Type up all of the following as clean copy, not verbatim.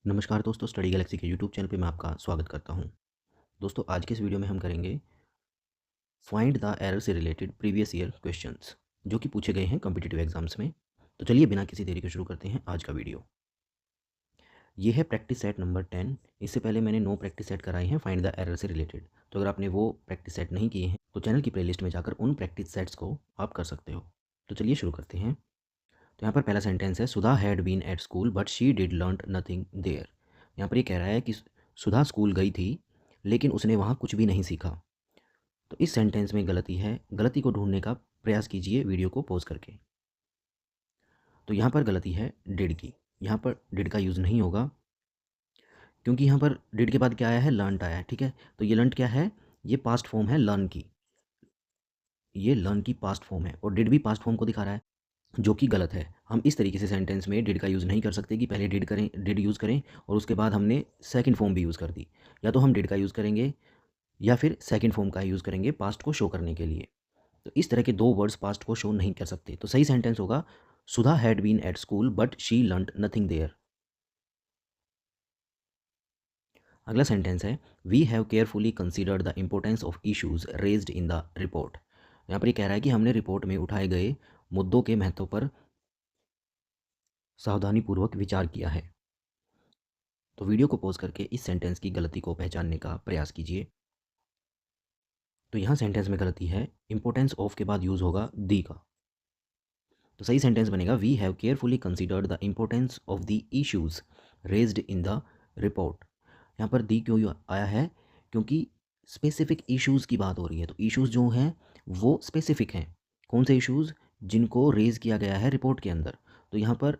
नमस्कार दोस्तों, study Galaxy के यूट्यूब चैनल पे मैं आपका स्वागत करता हूं। दोस्तों, आज के इस वीडियो में हम करेंगे फाइंड द एरर से रिलेटेड प्रीवियस ईयर क्वेश्चंस जो कि पूछे गए हैं कॉम्पिटिटिव एग्जाम्स में। तो चलिए बिना किसी देरी के शुरू करते हैं आज का वीडियो। ये है प्रैक्टिस सेट नंबर 10। इससे पहले मैंने 9 प्रैक्टिस सेट कराए हैं फाइंड द एरर से रिलेटेड। तो अगर आपने वो प्रैक्टिस सेट नहीं किए हैं तो चैनल की प्लेलिस्ट में जाकर उन प्रैक्टिस सेट्स को आप कर सकते हो। तो चलिए शुरू करते हैं। तो यहाँ पर पहला सेंटेंस है, Sudha had been at school but she did learn nothing there. यहाँ पर ये कह रहा है कि सुधा स्कूल गई थी लेकिन उसने वहाँ कुछ भी नहीं सीखा। तो इस सेंटेंस में गलती है, गलती को ढूंढने का प्रयास कीजिए वीडियो को पॉज करके। तो यहाँ पर गलती है डिड की। यहाँ पर डिड का यूज़ नहीं होगा क्योंकि यहाँ पर डिड के बाद क्या आया है, लर्नड आया है। ठीक है, तो ये लर्नड क्या है, ये पास्ट फॉर्म है लर्न की। ये लर्न की पास्ट फॉर्म है और डिड भी पास्ट फॉर्म को दिखा रहा है, जो कि गलत है। हम इस तरीके से सेंटेंस में डिड का यूज़ नहीं कर सकते कि पहले डिड करें, डिड यूज़ करें और उसके बाद हमने सेकंड फॉर्म भी यूज़ कर दी। या तो हम डिड का यूज़ करेंगे या फिर सेकंड फॉर्म का यूज़ करेंगे पास्ट को शो करने के लिए। तो इस तरह के दो वर्ड्स पास्ट को शो नहीं कर सकते। तो सही सेंटेंस होगा, Sudha had been at school but she learned nothing there. अगला सेंटेंस है, we have carefully considered the importance of issues raised in the report. यहाँ पर ये कह रहा है कि हमने रिपोर्ट में उठाए गए मुद्दों के महत्व पर सावधानीपूर्वक विचार किया है। तो वीडियो को पॉज करके इस सेंटेंस की गलती को पहचानने का प्रयास कीजिए। तो यहाँ सेंटेंस में गलती है, इंपॉर्टेंस ऑफ के बाद यूज़ होगा दी का। तो सही सेंटेंस बनेगा, we have carefully considered the importance of the issues raised in the report. यहाँ पर दी क्यों आया है, क्योंकि स्पेसिफिक इश्यूज़ की बात हो रही है। तो इश्यूज़ जो हैं वो स्पेसिफिक हैं। कौन से इश्यूज़, जिनको रेज़ किया गया है रिपोर्ट के अंदर। तो यहाँ पर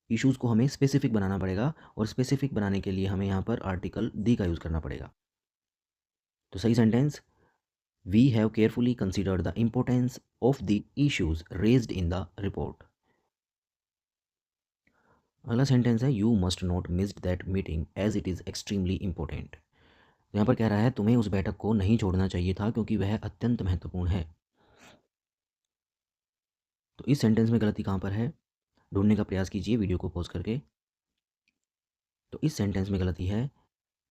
इश्यूज़ को हमें स्पेसिफिक बनाना पड़ेगा और स्पेसिफिक बनाने के लिए हमें यहाँ पर आर्टिकल दी का यूज़ करना पड़ेगा। तो सही sentence, we have carefully considered the importance of the issues raised in the report. अगला सेंटेंस है, you must not missed that meeting as it is extremely important. यहाँ पर कह रहा है तुम्हें उस बैठक को नहीं छोड़ना चाहिए था क्योंकि वह अत्यंत महत्वपूर्ण है। तो इस सेंटेंस में गलती कहाँ पर है, ढूंढने का प्रयास कीजिए वीडियो को पॉज करके। तो इस सेंटेंस में गलती है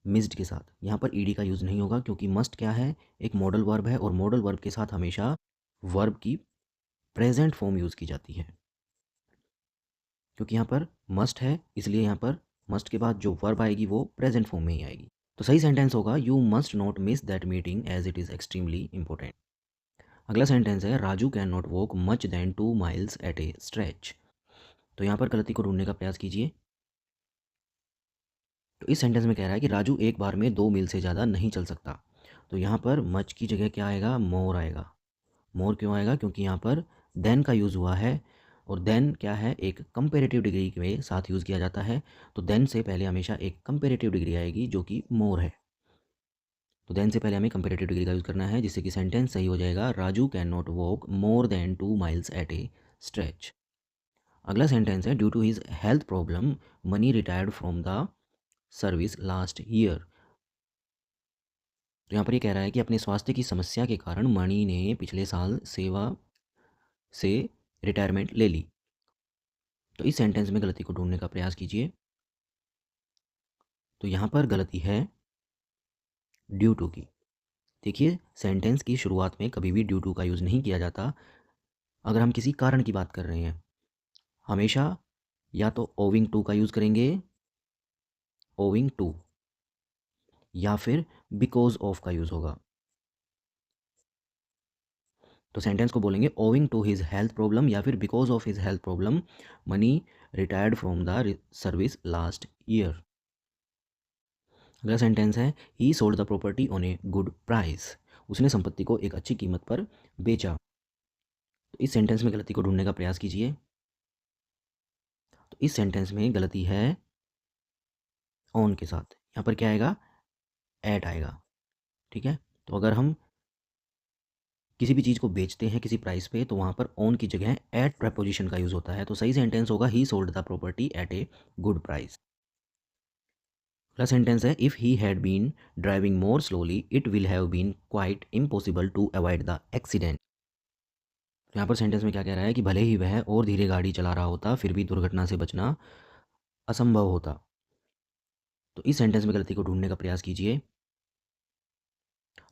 मिस्ड के साथ। यहाँ पर ईडी का यूज़ नहीं होगा क्योंकि मस्ट क्या है, एक मॉडल वर्ब है और मॉडल वर्ब के साथ हमेशा वर्ब की प्रेजेंट फॉर्म यूज़ की जाती है। क्योंकि यहाँ पर मस्ट है इसलिए यहाँ पर मस्ट के बाद जो वर्ब आएगी वो प्रेजेंट फॉर्म में ही आएगी। तो सही सेंटेंस होगा, you must not miss that meeting as it is extremely important. अगला सेंटेंस है, Raju can not walk much then 2 miles at a stretch. तो यहाँ पर गलती को ढूंढने का प्रयास कीजिए। तो इस सेंटेंस में कह रहा है कि राजू एक बार में 2 मील से ज़्यादा नहीं चल सकता। तो यहाँ पर मच की जगह क्या आएगा, मोर आएगा। मोर क्यों आएगा, क्योंकि यहाँ पर देन का यूज़ हुआ है और देन क्या है, एक कंपेरेटिव डिग्री के साथ यूज़ किया जाता है। तो देन से पहले हमेशा एक कंपेरेटिव डिग्री आएगी जो कि मोर है। तो देन से पहले हमें कंपेरेटिव डिग्री का यूज़ करना है जिससे कि सेंटेंस सही हो जाएगा, Raju can not walk more than 2 miles at a stretch. अगला सेंटेंस है, due to his health problem Mani retired from the service last year. तो यहाँ पर ये कह रहा है कि अपने स्वास्थ्य की समस्या के कारण मणि ने पिछले साल सेवा से रिटायरमेंट ले ली। तो इस सेंटेंस में गलती को ढूंढने का प्रयास कीजिए। तो यहाँ पर गलती है ड्यू टू की। देखिए, सेंटेंस की शुरुआत में कभी भी ड्यू टू का यूज़ नहीं किया जाता अगर हम किसी कारण की बात कर रहे हैं। हमेशा या तो ओविंग टू का यूज़ करेंगे, ओविंग टू, या फिर बिकॉज ऑफ का यूज़ होगा। तो सेंटेंस को बोलेंगे, owing to his health problem या फिर because of his health problem Mani retired from the service last year. अगला सेंटेंस है, he sold the property on a good price. उसने संपत्ति को एक अच्छी कीमत पर बेचा। तो इस सेंटेंस में गलती को ढूंढने का प्रयास कीजिए। तो इस सेंटेंस में गलती है ऑन के साथ। यहाँ पर क्या आएगा, एट आएगा। ठीक है, तो अगर हम किसी भी चीज़ को बेचते हैं किसी प्राइस पे तो वहाँ पर ऑन की जगह एट प्रेपोजिशन का यूज़ होता है। तो सही सेंटेंस होगा, he sold the property at a good price. अगला सेंटेंस है, if he had been driving more slowly it will have been quite impossible to avoid the accident. तो यहाँ पर सेंटेंस में क्या कह रहा है कि भले ही वह और धीरे गाड़ी चला रहा होता फिर भी दुर्घटना से बचना असंभव होता। तो इस सेंटेंस में गलती को ढूंढने का प्रयास कीजिए।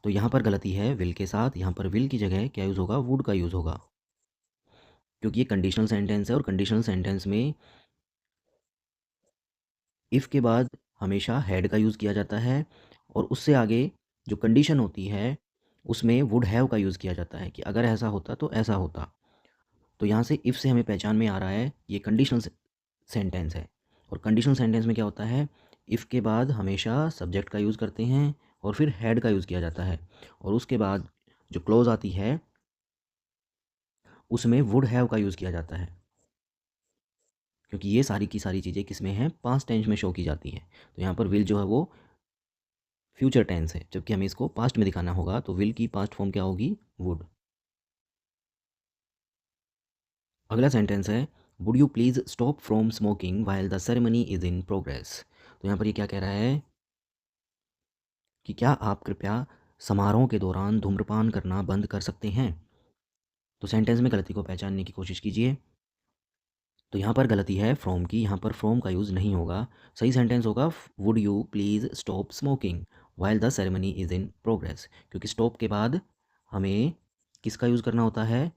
तो यहाँ पर गलती है विल के साथ, यहाँ पर विल की जगह क्या यूज़ होगा, वुड का यूज़ होगा, क्योंकि ये कंडीशनल सेंटेंस है और कंडीशनल सेंटेंस में इफ़ के बाद हमेशा हैड का यूज़ किया जाता है और उससे आगे जो कंडीशन होती है उसमें वुड हैव का यूज़ किया जाता है कि अगर ऐसा होता तो ऐसा होता। तो यहाँ से इफ़ से हमें पहचान में आ रहा है ये कंडीशनल सेंटेंस है। और कंडीशनल सेंटेंस में क्या होता है, इफ़ के बाद हमेशा सब्जेक्ट का यूज़ करते हैं और फिर हैड का यूज़ किया जाता है और उसके बाद जो क्लॉज आती है उसमें वुड हैव का यूज़ किया जाता है, क्योंकि ये सारी की सारी चीज़ें किस में हैं, पास्ट टेंस में शो की जाती हैं। तो यहाँ पर विल जो है वो फ्यूचर टेंस है, जबकि हमें इसको पास्ट में दिखाना होगा, तो विल की पास्ट फॉर्म क्या होगी, वुड। अगला सेंटेंस है, would you please stop from smoking while the ceremony is in progress. तो यहाँ पर ये क्या कह रहा है कि क्या आप कृपया समारोह के दौरान धूम्रपान करना बंद कर सकते हैं। तो सेंटेंस में गलती को पहचानने की कोशिश कीजिए। तो यहाँ पर गलती है फ्रॉम की, यहाँ पर फ्रॉम का यूज़ नहीं होगा। सही सेंटेंस होगा would you please stop smoking while the ceremony is in progress, क्योंकि स्टॉप के बाद हमें किसका यूज़ करना होता है,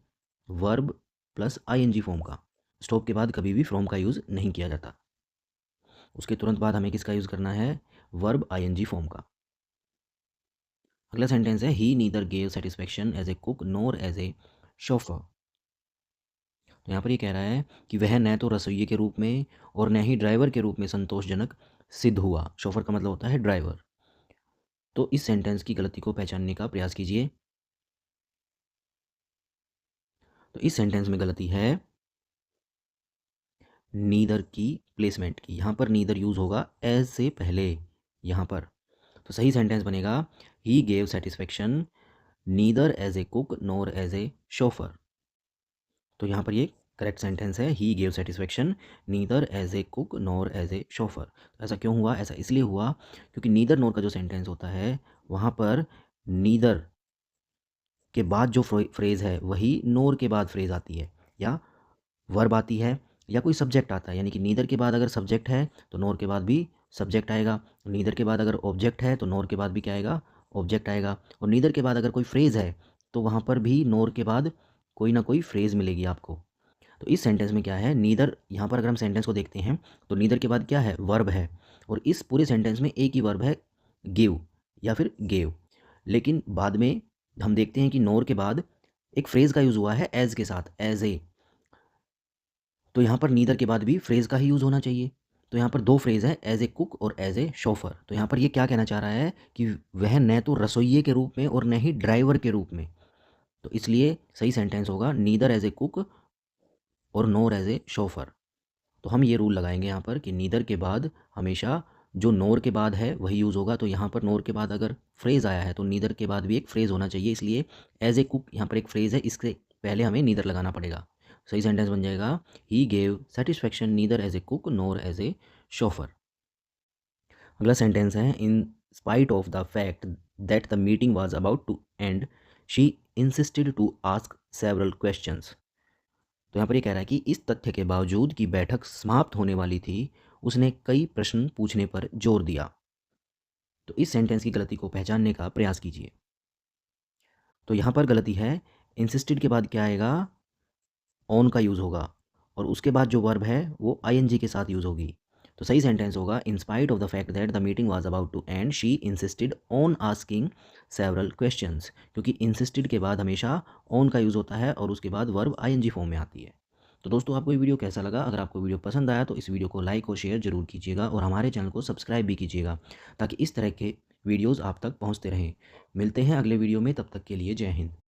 वर्ब प्लस आईएनजी फॉर्म का। स्टॉप के बाद कभी भी फ्रॉम का यूज़ नहीं किया जाता। उसके तुरंत बाद हमें किसका यूज़ करना है, वर्ब आईएनजी फॉर्म का। अगला सेंटेंस है, he neither gave satisfaction as a cook nor as a chauffeur. तो यहाँ पर ये कह रहा है कि वह न तो रसोइये के रूप में और न ही ड्राइवर के रूप में संतोषजनक सिद्ध हुआ। शोफर का मतलब होता है ड्राइवर। तो इस सेंटेंस की गलती को पहचानने का प्रयास कीजिए। तो इस सेंटेंस में गलती है नीदर की प्लेसमेंट की। यहाँ पर नीदर यूज़ होगा एज से पहले यहाँ पर। तो सही सेंटेंस बनेगा, he gave satisfaction neither as a cook nor as a chauffeur. तो यहाँ पर ये करेक्ट सेंटेंस है, he gave satisfaction neither as a cook nor as a chauffeur. ऐसा क्यों हुआ, ऐसा इसलिए हुआ क्योंकि नीदर नॉर का जो सेंटेंस होता है वहाँ पर नीदर के बाद जो फ्रेज़ है वही नोर के बाद फ्रेज़ आती है, या वर्ब आती है, या कोई सब्जेक्ट आता है। यानी कि नीदर के बाद अगर सब्जेक्ट है तो नोर के बाद भी सब्जेक्ट आएगा। नीदर के बाद अगर ऑब्जेक्ट है तो नोर के बाद भी क्या आएगा, ऑब्जेक्ट आएगा। और नीदर के बाद अगर कोई फ्रेज़ है तो वहाँ पर भी नोर के बाद कोई ना कोई फ्रेज़ मिलेगी आपको। तो इस सेंटेंस में क्या है, नीदर, यहाँ पर अगर हम सेंटेंस को देखते हैं तो नीदर के बाद क्या है, वर्ब है। और इस पूरे सेंटेंस में एक ही वर्ब है, गिव या फिर गेव। लेकिन बाद में हम देखते हैं कि नोर के बाद एक फ्रेज़ का यूज़ हुआ है एज के साथ, एज ए। तो यहाँ पर नीदर के बाद भी फ्रेज़ का ही यूज़ होना चाहिए। तो यहाँ पर दो फ्रेज़ है, एज ए कुक और एज ए शोफर। तो यहाँ पर ये क्या कहना चाह रहा है कि वह न तो रसोइये के रूप में और न ही ड्राइवर के रूप में। तो इसलिए सही सेंटेंस होगा नीदर एज ए कुक और नोर एज ए शोफर। तो हम ये रूल लगाएंगे यहाँ पर कि नीदर के बाद हमेशा जो नोर के बाद है वही यूज़ होगा। तो यहाँ पर नोर के बाद अगर फ्रेज़ आया है तो नीदर के बाद भी एक फ्रेज़ होना चाहिए, इसलिए एज ए कुक यहाँ पर एक फ्रेज़ है, इसके पहले हमें नीदर लगाना पड़ेगा। सही सेंटेंस बन जाएगा, he gave satisfaction neither as a cook nor as a chauffeur. अगला सेंटेंस है, in spite of the fact that the meeting was about to end she insisted to ask several questions. तो यहाँ पर ये कह रहा है कि इस तथ्य के बावजूद कि बैठक समाप्त होने वाली थी, उसने कई प्रश्न पूछने पर जोर दिया। तो इस सेंटेंस की गलती को पहचानने का प्रयास कीजिए। तो यहाँ पर गलती है, इंसिस्टेड के बाद क्या आएगा, ऑन का यूज़ होगा और उसके बाद जो वर्ब है वो आईएनजी के साथ यूज़ होगी। तो सही सेंटेंस होगा, in spite of the fact that the meeting was about to end she insisted on asking several questions. क्योंकि इंसिस्टेड के बाद हमेशा ऑन का यूज़ होता है और उसके बाद वर्ब आईएनजी फॉर्म में आती है। तो दोस्तों, आपको ये वीडियो कैसा लगा? अगर आपको वीडियो पसंद आया तो इस वीडियो को लाइक और शेयर जरूर कीजिएगा और हमारे चैनल को सब्सक्राइब भी कीजिएगा, ताकि इस तरह के वीडियोज़ आप तक पहुँचते रहें। मिलते हैं अगले वीडियो में, तब तक के लिए जय हिंद।